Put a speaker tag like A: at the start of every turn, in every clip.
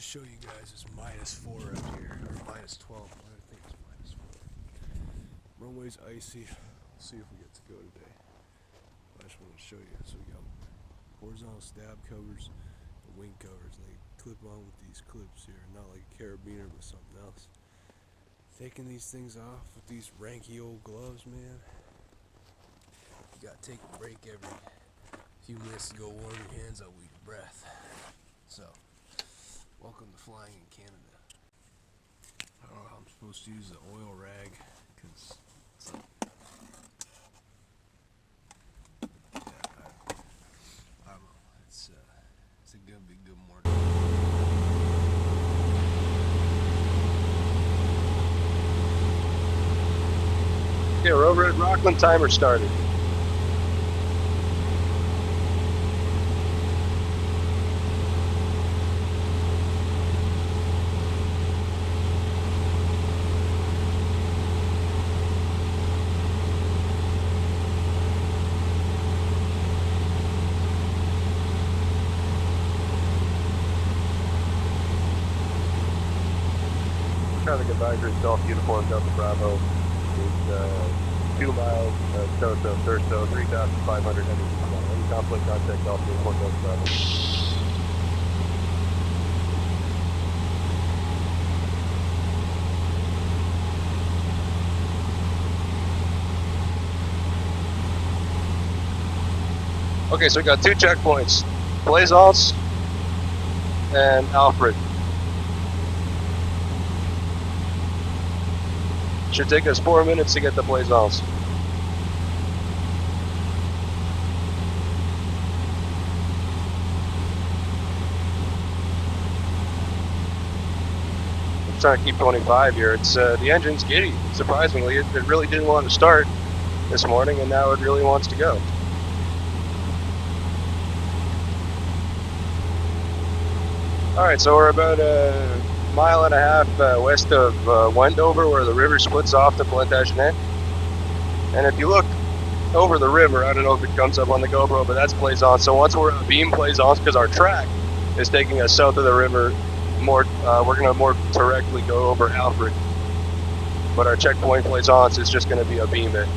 A: show you guys is -4 up here, or -12. I think it's -4. Runway's icy. We'll see if we get to go today. I just want to show you. So we got horizontal stab covers and wing covers. And they clip on with these clips here, not like a carabiner, but something else. Taking these things off with these ranky old gloves, man. You gotta take a break every few minutes to go warm your hands up with your breath. So, welcome to flying in Canada. I don't know how I'm supposed to use the oil rag, because it's like, I don't know, it's gonna be a good morning.
B: Okay, we're over at Rockland, timer started. Traffic advisory, Golf Uniform Delta Bravo is 2 miles, so, Thurso, 3,500 heading eastbound. Any conflict, contact Golf Uniform Delta Bravo. Okay, so we got 2 checkpoints, Plaisance and Alfred. Should take us 4 minutes to get to Plaisance. I'm trying to keep 25 here. It's the engine's giddy. Surprisingly, it really didn't want to start this morning, and now it really wants to go. All right, so we're about a mile and a half west of Wendover, where the river splits off to Plantagenet. And if you look over the river, I don't know if it comes up on the GoPro, but that's Plaisance. So once we're at Beam Plaisance, because our track is taking us south of the river, we're going to more directly go over Alfred. But our checkpoint Plaisance is just going to be a beam it.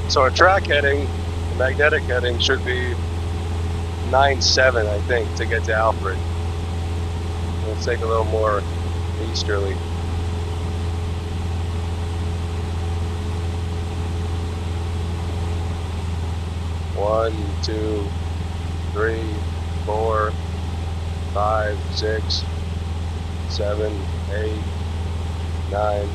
B: So our track heading, the magnetic heading, should be 9-7, I think, to get to Alfred. Let's take a little more easterly. One, 2, 3, 4, 5, 6, 7, 8, 9.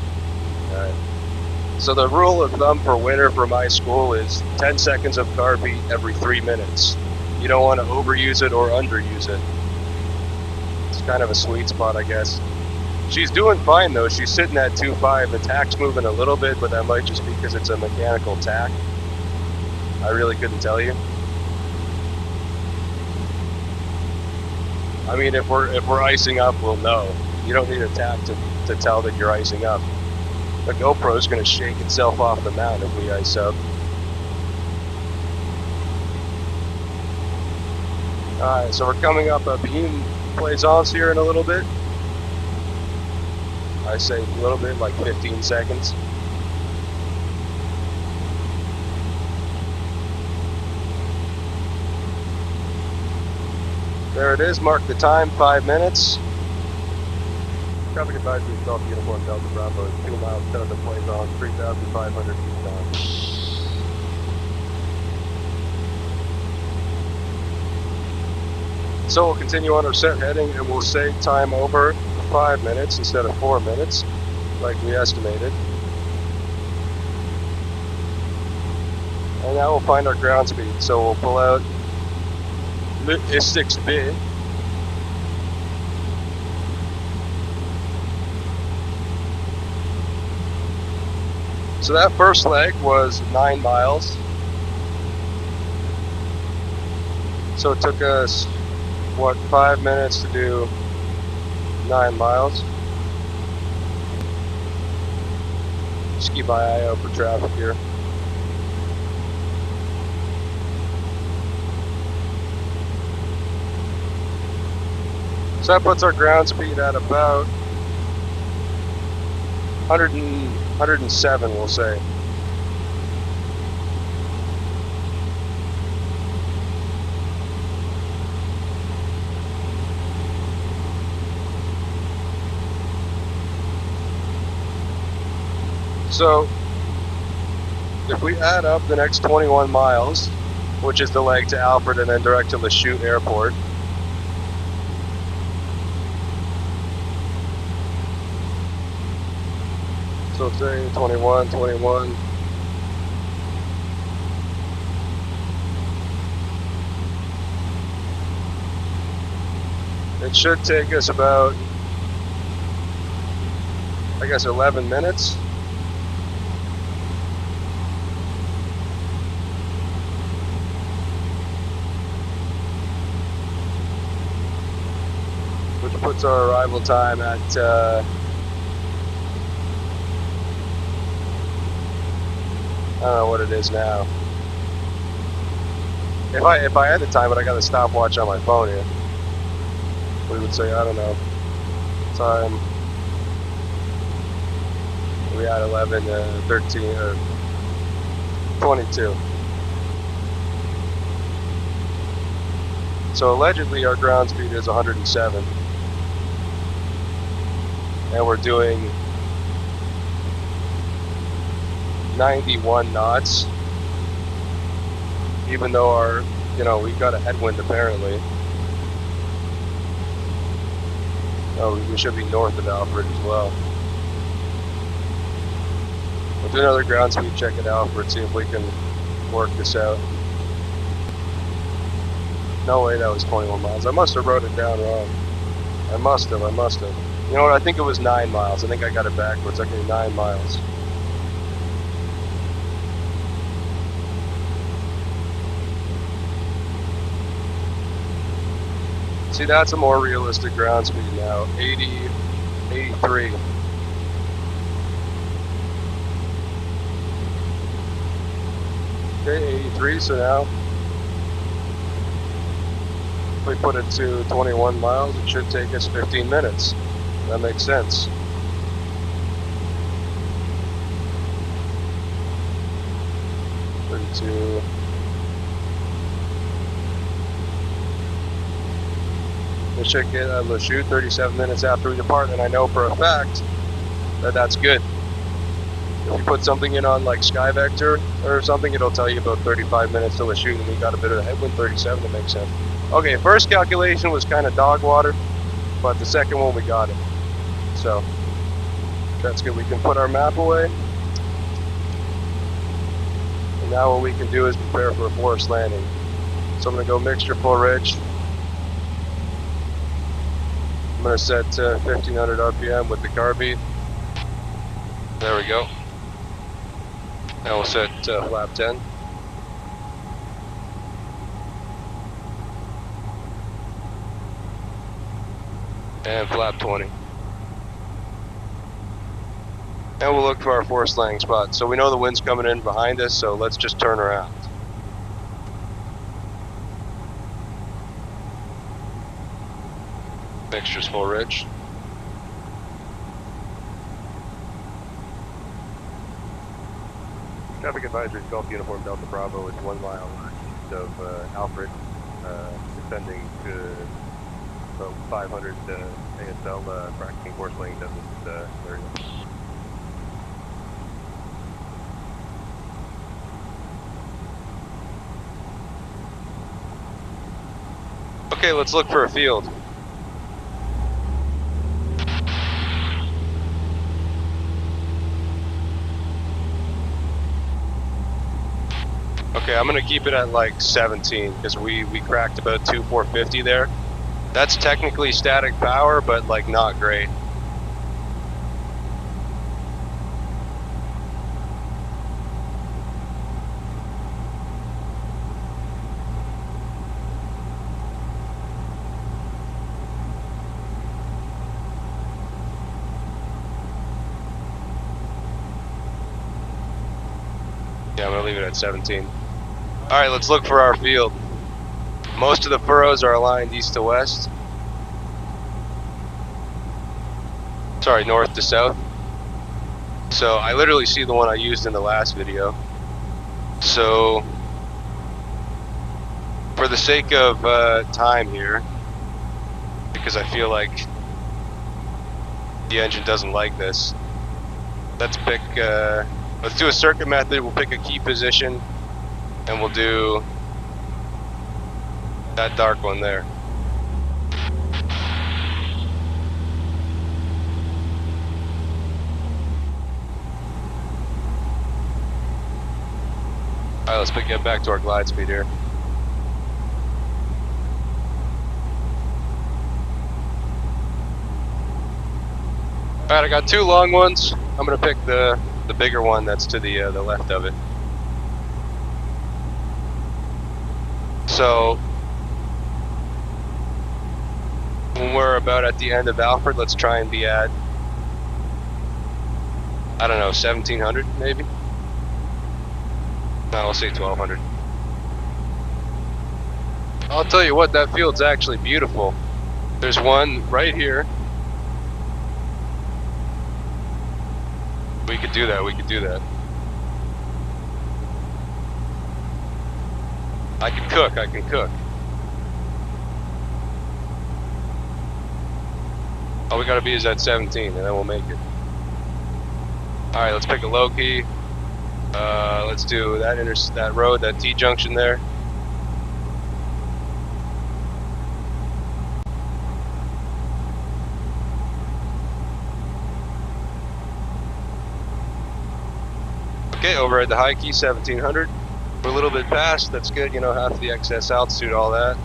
B: So the rule of thumb for winter for my school is 10 seconds of car beat every 3 minutes. You don't want to overuse it or underuse it. It's kind of a sweet spot, I guess. She's doing fine though. She's sitting at 2.5. The tack's moving a little bit, but that might just be because it's a mechanical tack. I really couldn't tell you. I mean, if we're icing up, we'll know. You don't need a tack to tell that you're icing up. The GoPro's going to shake itself off the mount if we ice up. Alright, so we're coming up a Beam Plaisance here in a little bit. I say a little bit, like 15 seconds. There it is, mark the time, 5 minutes. Traffic advisory, Golf Uniform Delta Bravo, 2 miles south of Plaisance, 3,500 feet down. So we'll continue on our set heading, and we'll say time over 5 minutes instead of 4 minutes, like we estimated. And now we'll find our ground speed. So we'll pull out le S6B. So that first leg was 9 miles. So it took us, what, 5 minutes to do 9 miles. Just keep my eye out for traffic here. So that puts our ground speed at about 107, we'll say. So if we add up the next 21 miles, which is the leg to Alfred and then direct to Lachute Airport, so say 21, 21. It should take us about, I guess, 11 minutes. Which puts our arrival time at I don't know what it is now. If I had the time, but I got a stopwatch on my phone here, we would say, I don't know, time. We had 11, 13, or 22. So allegedly our ground speed is 107. And we're doing 91 knots, even though our, we've got a headwind apparently. Oh, we should be north of Alfred as well. We'll do another ground speed check at Alfred, see if we can work this out. No way that was 21 miles. I must have wrote it down wrong. I must have. You know what, I think it was 9 miles. I think I got it backwards. Okay, 9 miles. See, that's a more realistic ground speed now. 80, 83. Okay, 83, so now if we put it to 21 miles, it should take us 15 minutes. That makes sense. To we should get a Lachute 37 minutes after we depart, and I know for a fact that that's good. If you put something in on like Sky Vector or something, it'll tell you about 35 minutes to Lachute, and we got a bit of a headwind, 37, to make sense. Okay, first calculation was kind of dog water, but the second one we got it. So that's good. We can put our map away. And now what we can do is prepare for a forced landing. So I'm going to go mixture full ridge. I'm going to set 1500 RPM with the carb beat. There we go. Now we'll set flap 10. And flap 20. And we'll look for our forced landing spot. So we know the wind's coming in behind us, so let's just turn around. Mixture's full ridge. Traffic advisory, Golf Uniform Delta Bravo is 1 mile east of Alfred, descending to about 500 ASL, practicing forced landing distance area. Okay, let's look for a field. Okay, I'm gonna keep it at like 17 because we cracked about 450 there. That's technically static power, but like not great. I'm gonna leave it at 17. Alright, let's look for our field. Most of the furrows are aligned east to west. Sorry, north to south. So I literally see the one I used in the last video. So for the sake of time here, because I feel like the engine doesn't like this, let's pick, let's do a circuit method. We'll pick a key position and we'll do that dark one there. Alright, let's get back to our glide speed here. Alright, I got two long ones. I'm gonna pick the bigger one that's to the left of it. So when we're about at the end of Alfred, let's try and be at, I don't know, 1700 maybe? No, I'll say 1200. I'll tell you what, that field's actually beautiful. There's one right here. We could do that, we could do that. I can cook, I can cook. All we gotta be is at 17 and then we'll make it. Alright, let's pick a low key. Let's do that road, that T-junction there. Okay, over at the high key, 1700. We're a little bit past, that's good, you know, half the excess altitude, all that.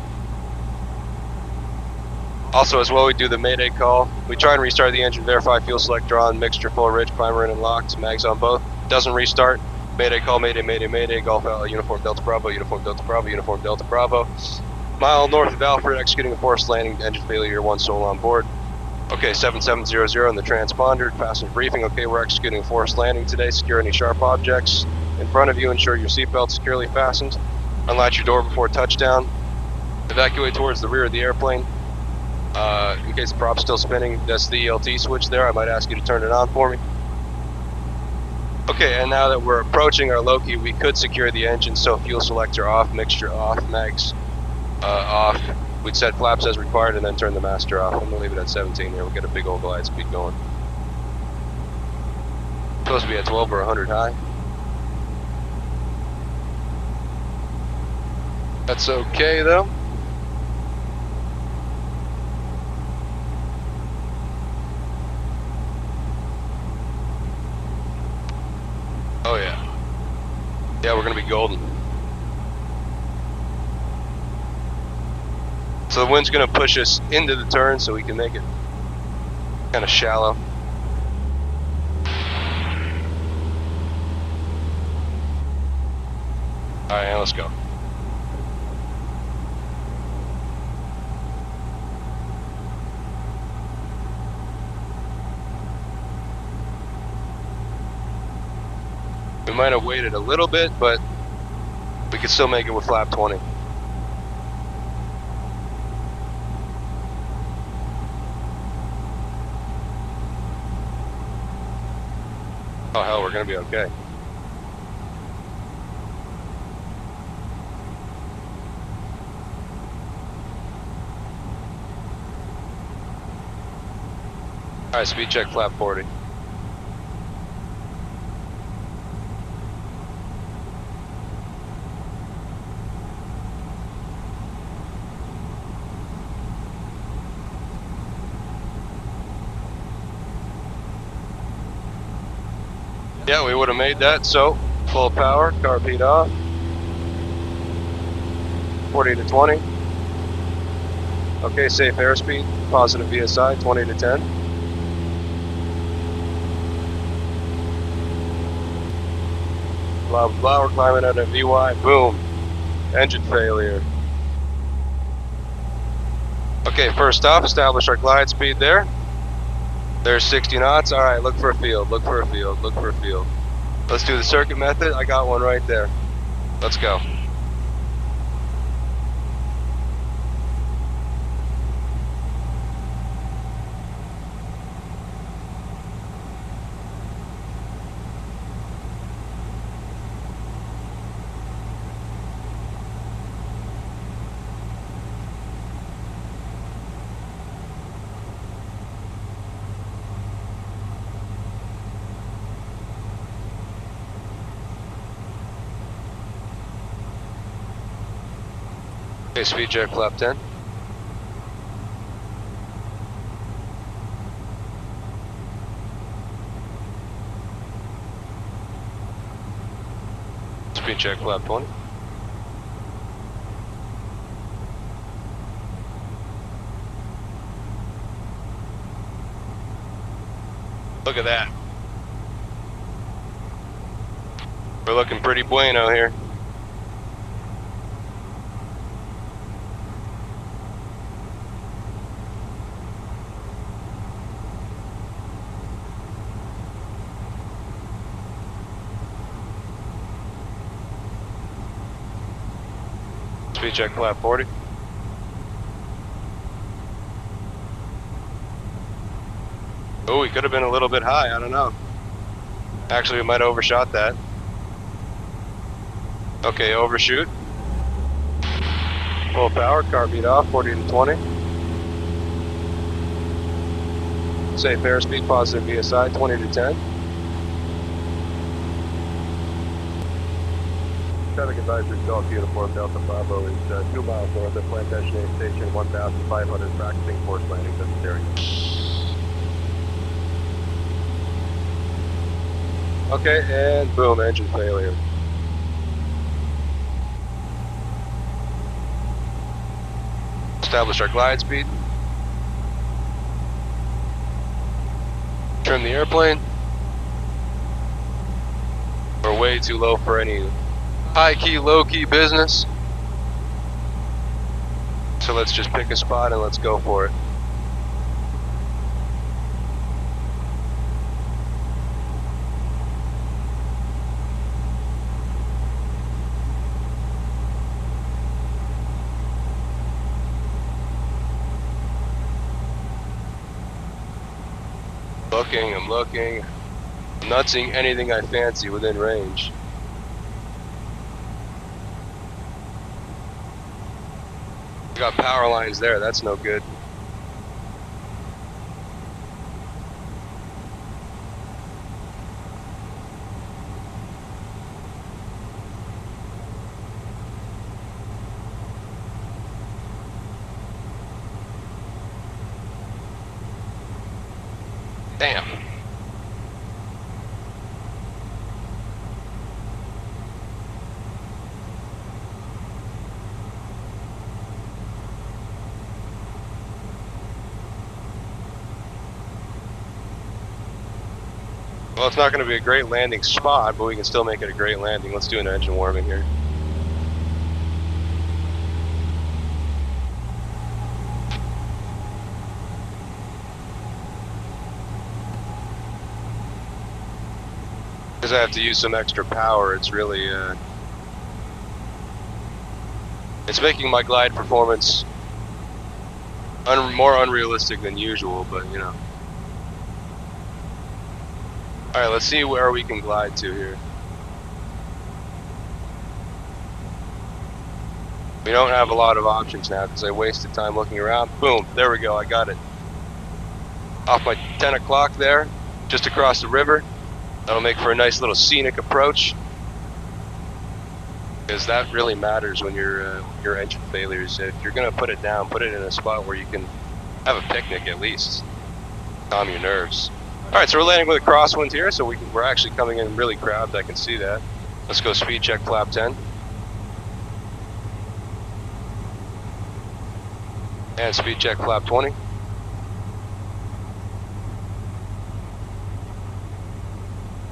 B: Also, as well, we do the mayday call. We try and restart the engine, verify fuel selector on, mixture full rich, primer in and locked, mags on both. Doesn't restart. Mayday call, mayday, mayday, mayday, Golf Uniform Delta Bravo, Uniform Delta Bravo, Uniform Delta Bravo. Mile north of Alfred, executing a forced landing, engine failure, one soul on board. Okay, 7700 in the transponder, passenger briefing. Okay, we're executing a forced landing today. Secure any sharp objects in front of you, ensure your seatbelt securely fastened. Unlatch your door before touchdown. Evacuate towards the rear of the airplane. In case the prop's still spinning, that's the ELT switch there. I might ask you to turn it on for me. Okay, and now that we're approaching our low key, we could secure the engine, so fuel selector off, mixture off, mags off. We'd set flaps as required and then turn the master off. I'm gonna leave it at 17 here. We'll get a big old glide speed going. Supposed to be at 12 or 100 high. That's okay though. Oh yeah. Yeah, we're gonna be golden. So the wind's gonna push us into the turn so we can make it kind of shallow. Alright, now let's go. We might have waited a little bit, but we could still make it with flap 20. Oh hell, we're gonna be okay. Alright, speed check flap 40. Yeah, we would have made that, so full power, carpet off. 40 to 20. Okay, safe airspeed, positive VSI, 20 to 10. Blah, blah, blah, we're climbing at a VY, boom. Engine failure. Okay, first off, establish our glide speed there. There's 60 knots. Alright, look for a field, look for a field, look for a field. Let's do the circuit method. I got one right there. Let's go. Okay, speed check flap 10. Speed check flap 20. Look at that. We're looking pretty bueno here. Speed check flap 40. Oh, we could have been a little bit high, I don't know. Actually, we might have overshot that. Okay, overshoot. Full power, car beat off, 40 to 20. Safe airspeed, positive VSI, 20 to 10. Traffic advisory, Golf Uniform Delta Bravo is 2 miles north of Plantation Station, 1,500, practicing forced landing necessary. Okay, and boom, engine failure. Establish our glide speed. Trim the airplane. We're way too low for any high key, low key business. So let's just pick a spot and let's go for it. I'm looking. I'm not seeing anything I fancy within range. We got power lines there, that's no good. Damn. Well, it's not going to be a great landing spot, but we can still make it a great landing. Let's do an engine warming here. Because I have to use some extra power, it's really, it's making my glide performance more unrealistic than usual, but you know. Alright, let's see where we can glide to here. We don't have a lot of options now because I wasted time looking around. Boom, there we go, I got it. Off my 10 o'clock there, just across the river. That'll make for a nice little scenic approach. Because that really matters when your engine failures. If you're going to put it down, put it in a spot where you can have a picnic at least. Calm your nerves. Alright, so we're landing with a crosswind here, so we're actually coming in really crowded, I can see that. Let's go speed check flap 10. And speed check flap 20.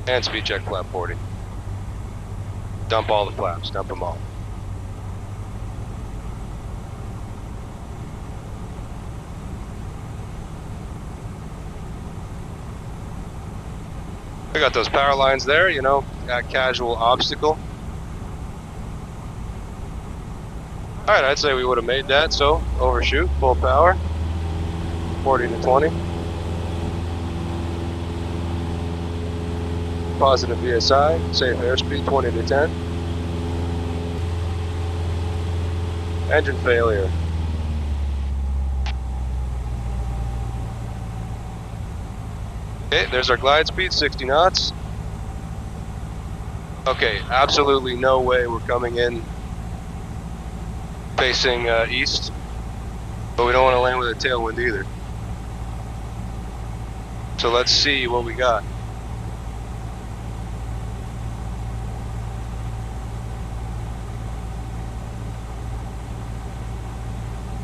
B: And speed check flap 40. Dump all the flaps, dump them all. We got those power lines there, you know, at casual obstacle. Alright, I'd say we would have made that, so overshoot, full power, 40 to 20. Positive VSI, safe airspeed, 20 to 10. Engine failure. Okay, there's our glide speed, 60 knots. Okay, absolutely no way we're coming in facing east, but we don't want to land with a tailwind either. So let's see what we got.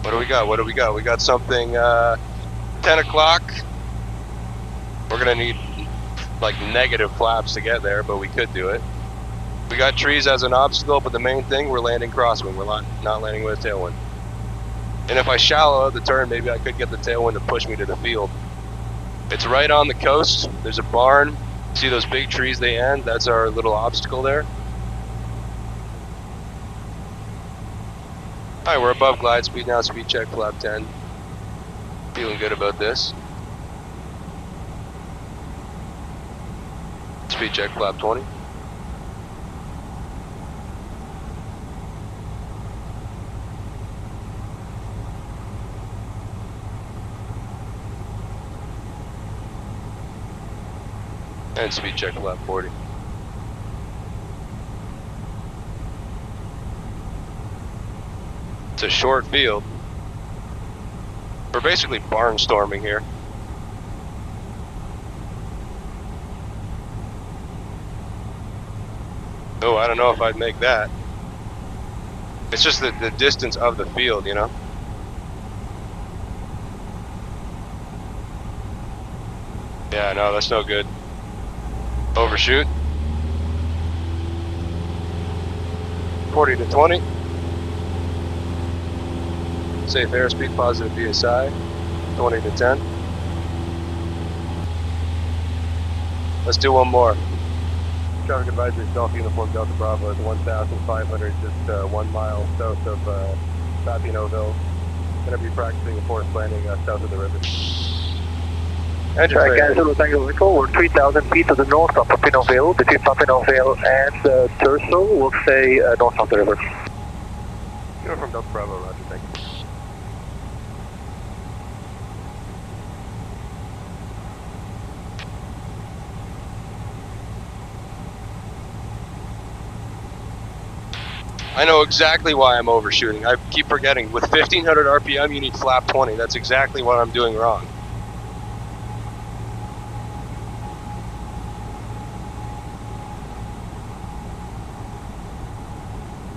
B: What do we got? What do we got? We got something 10 o'clock. We're gonna need like negative flaps to get there, but we could do it. We got trees as an obstacle, but the main thing, we're landing crosswind. We're not landing with a tailwind. And if I shallow out the turn, maybe I could get the tailwind to push me to the field. It's right on the coast. There's a barn. See those big trees they end? That's our little obstacle there. Alright, we're above glide speed now. Speed check, flap 10. Feeling good about this. Speed check, flap 20. And speed check, flap 40. It's a short field. We're basically barnstorming here. Oh, I don't know if I'd make that. It's just the distance of the field, you know? Yeah, no, that's no good. Overshoot. 40 to 20. Safe airspeed, positive VSI, 20 to 10. Let's do one more. Traffic advisory, Golf Uniform Delta Bravo is 1,500, just 1 mile south of Papionoville. Going to be practicing a forced landing south of the river. Engine
C: Zulu Tango Echo, we're 3,000 feet to the north of Papionoville, between Papionoville and Thurso, we'll say north of the river.
B: Uniform Delta Bravo, roger, thank you. I know exactly why I'm overshooting. I keep forgetting. With 1500 RPM, you need flap 20. That's exactly what I'm doing wrong.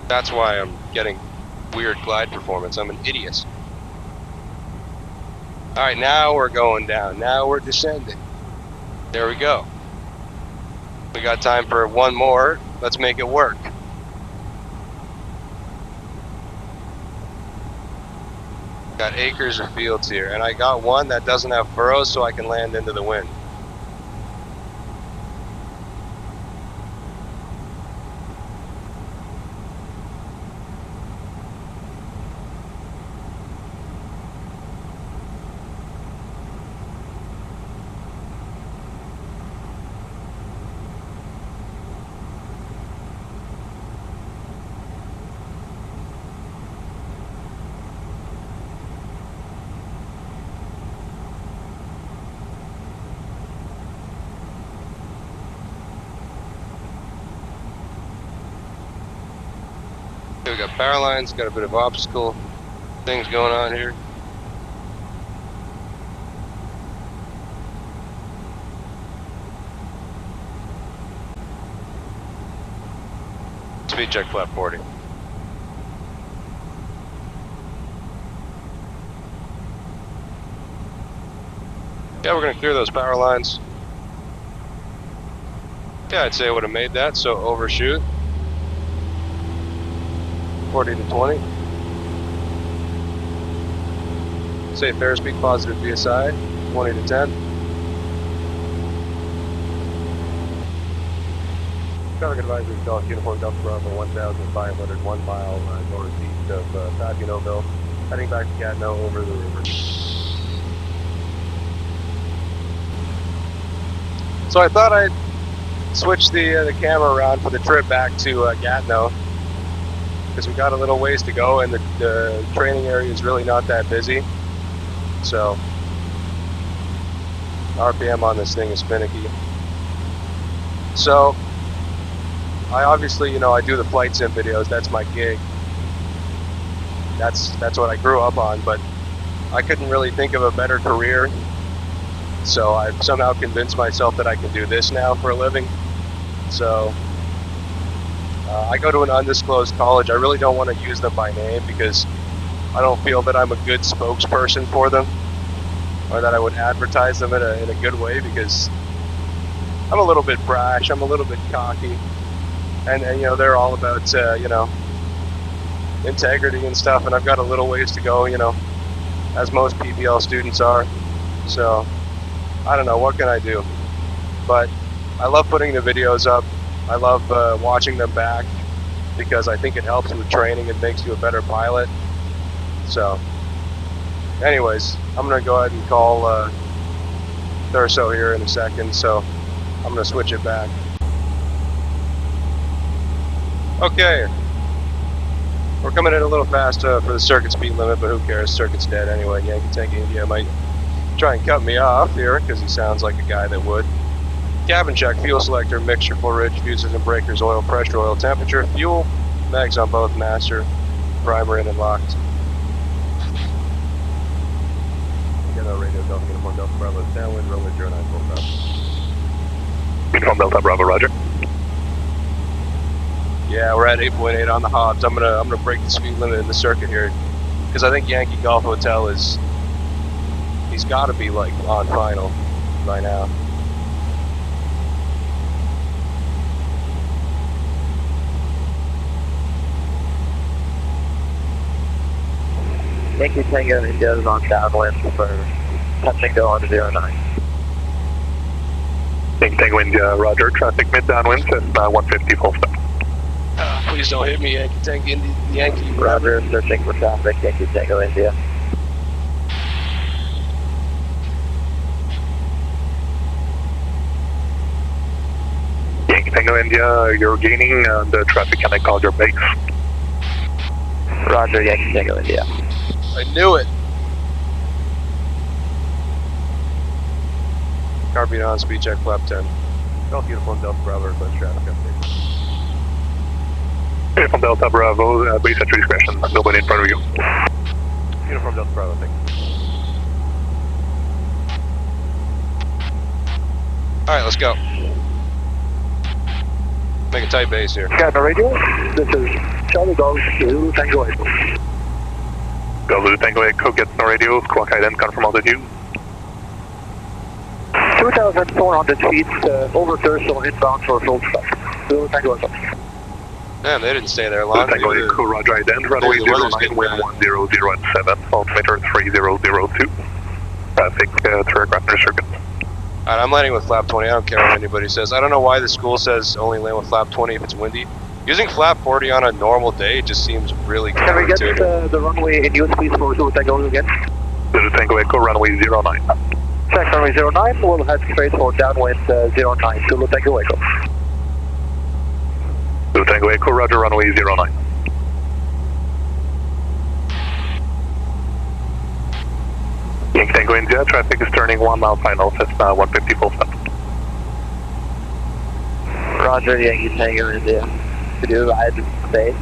B: That's why I'm getting weird glide performance. I'm an idiot. Alright, now we're going down. Now we're descending. There we go. We got time for one more. Let's make it work. Got acres of fields here, and I got one that doesn't have furrows, so I can land into the wind. We got power lines, got a bit of obstacle things going on here. Speed check, flap 40. Yeah, we're gonna clear those power lines. Yeah, I'd say I would have made that, so overshoot. 40 to 20. Safe airspeed, positive VSI, 20 to 10. Traffic advisory call Uniform Delta Bravo 1,501 mile northeast of Fabinoville, heading back to Gatineau over the river. So I thought I'd switch the camera around for the trip back to Gatineau, because we got a little ways to go and the training area is really not that busy. So RPM on this thing is finicky. So I obviously, you know, I do the flight sim videos. That's my gig. That's what I grew up on. But I couldn't really think of a better career. So I've somehow convinced myself that I can do this now for a living. So I go to an undisclosed college. I really don't want to use them by name because I don't feel that I'm a good spokesperson for them, or that I would advertise them in a good way, because I'm a little bit brash, I'm a little bit cocky, and you know, they're all about you know, integrity and stuff, and I've got a little ways to go, you know, as most PPL students are. So I don't know, what can I do? But I love putting the videos up. I love watching them back because I think it helps with training and makes you a better pilot. So anyways, I'm gonna go ahead and call Thurso here in a second, so I'm gonna switch it back. Okay, we're coming in a little fast for the circuit speed limit, but who cares? Circuit's dead anyway. Yankee Tank India might try and cut me off here because he sounds like a guy that would. Cabin check, fuel selector, mixture, full rich, fuses and breakers, oil pressure, oil temperature, fuel, mags on both, master, primer in and locked. Radio Delta, Uniform Delta Bravo, downwind, runway 09, full stop.
C: Uniform Delta Bravo, roger.
B: Yeah, we're at 8.8 on the Hobbs. I'm gonna break the speed limit in the circuit here, because I think Yankee Golf Hotel he's got to be like on final by now.
C: Yankee Tango India is on downwind for touch and go on to 09. Yankee Tango India, roger. Traffic mid downwind, Cessna 150 full stop.
B: Please don't hit me, Yankee Tank India. Yankee.
C: Roger, searching for traffic, Yankee Tango India. Yankee Tango India, you're gaining the traffic. Can I call your base? Roger, Yankee Tango India.
B: I knew it. Carbine on, speed check, flap 10. Delta Uniform Delta Bravo, request traffic update.
C: Uniform Delta Bravo, base at your discretion, nobody in front of you.
B: Uniform Delta Bravo, thank you. Alright, let's go. Make a tight base here.
C: Got the radio. This is Charlie Golf, Zulu Tango Echo. Go Zulu Tango Echo, get the radio, squawk height and confirm altitude. 2,400 feet, over Thurso, inbound for full stop. Zulu Tango Echo.
B: Damn, they didn't stay there long.
C: Tango Echo, roger, ident, runway 09, wind 100 at 7, altimeter 3002. Traffic to aircraft under circuit.
B: Alright, I'm landing with flap 20, I don't care what anybody says. I don't know why the school says only land with flap 20 if it's windy. Using flap 40 on a normal day just seems really
C: counterintuitive. Can we get the runway in use please for Zulu Tango again? Zulu Tango Echo, runway 09. Check runway 09, we'll head straight for downwind 09, Zulu Tango Echo. Zulu Tango Echo, roger, runway 09. Yankee Tango India, traffic is turning 1 mile final, Cessna 150 full stop. Roger, Yankee Tango India. Do I base?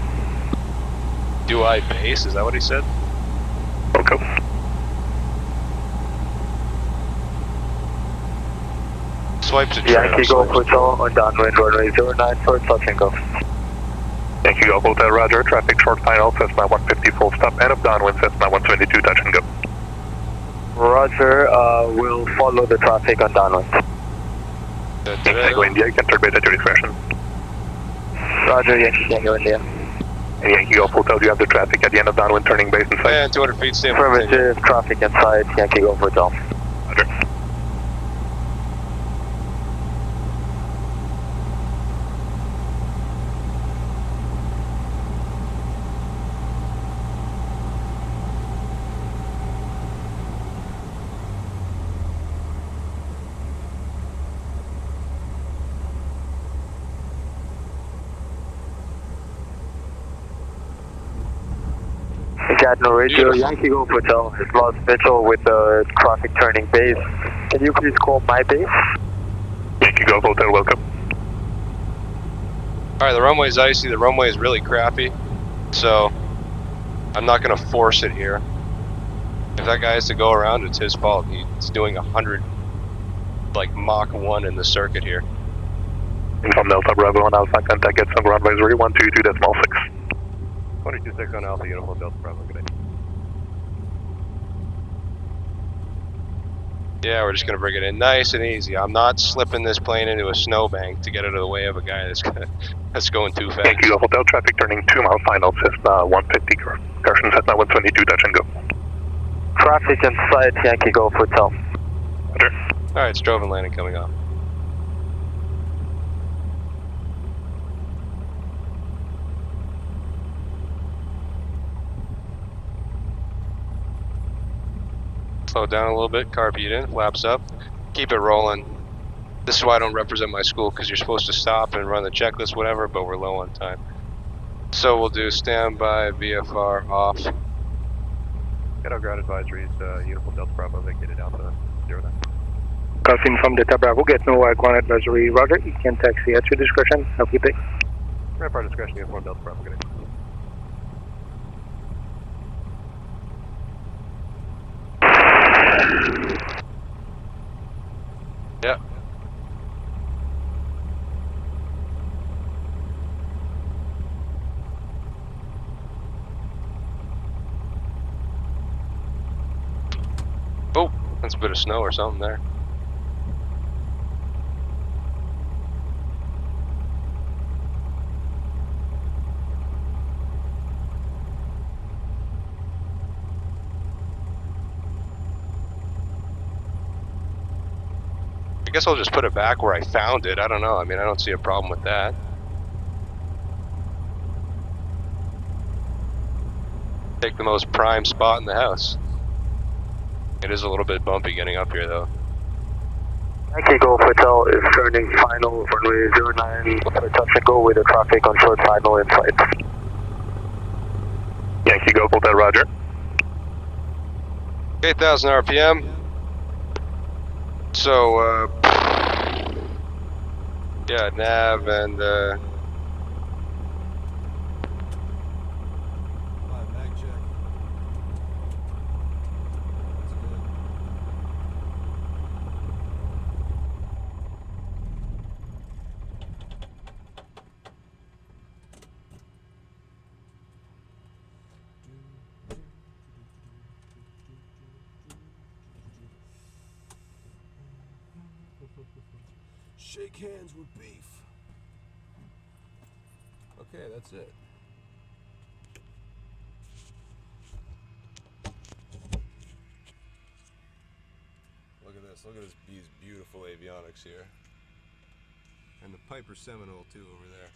B: Do I base? Is that what he said?
C: Okay.
B: Swipe to
C: Yankee Golf Hotel on downwind runway 09 for touch and go. Yankee Golf Hotel, roger, traffic short final, Cessna 150 full stop, and up downwind, Cessna 122 touch and go. Roger, we'll follow the traffic on downwind. Yankee Tango India, you can turn base at your discretion. Roger, Yankee Tango India. And Yankee Golf Hotel, you have the traffic at the end of downwind turning base inside.
B: Yeah, 200 feet, stay
C: affirmative, traffic inside, Yankee Golf Hotel. Roger. Gatineau Radio, Yankee Golf Hotel. It's lost Mitchell with the traffic turning base. Can you please call my base? Yankee Golf Hotel, welcome.
B: Alright, the runway's icy, the runway is really crappy, so I'm not going to force it here. If that guy has to go around, it's his fault. He's doing 100, like Mach 1 in the circuit here.
C: From Delta Bravo on Alpha, contact get some ground advisory 122.6.
B: 22.6 on Alpha, uniform Delta Bravo, good day. Yeah, we're just going to bring it in nice and easy. I'm not slipping this plane into a snowbank to get out of the way of a guy that's going too fast.
C: Yankee Golf Hotel, traffic turning 2 mile final, Cessna 150, Carson Cessna 122, touch and go. Traffic inside Yankee Golf Hotel. Roger.
B: Alright, it's Strobe and landing coming off. Slow it down a little bit, carpet in, flaps up, keep it rolling. This is why I don't represent my school, because you're supposed to stop and run the checklist, whatever, but we're low on time. So we'll do standby, VFR off. Get our ground advisories, uniform Delta Bravo, vacated Alpha 09.
C: Crossing from Delta Bravo, get no ground advisory, Roger. You can taxi at your discretion. Have a good day.
B: Ramp our discretion, uniform Delta Bravo, good day. Yeah. Oh, that's a bit of snow or something there. I guess I'll just put it back where I found it. I don't know. I mean, I don't see a problem with that. Take the most prime spot in the house. It is a little bit bumpy getting up here, though.
C: Yankee Golf Hotel is turning final runway 09 for touch and go with the traffic on short final in sight. Yankee Golf Hotel, Roger.
B: 8,000 RPM. So, yeah, nav and,
A: Mag check. That's good. Shake hands with beef. Okay, that's it. Look at this. Look at these beautiful avionics here. And the Piper Seminole too over there.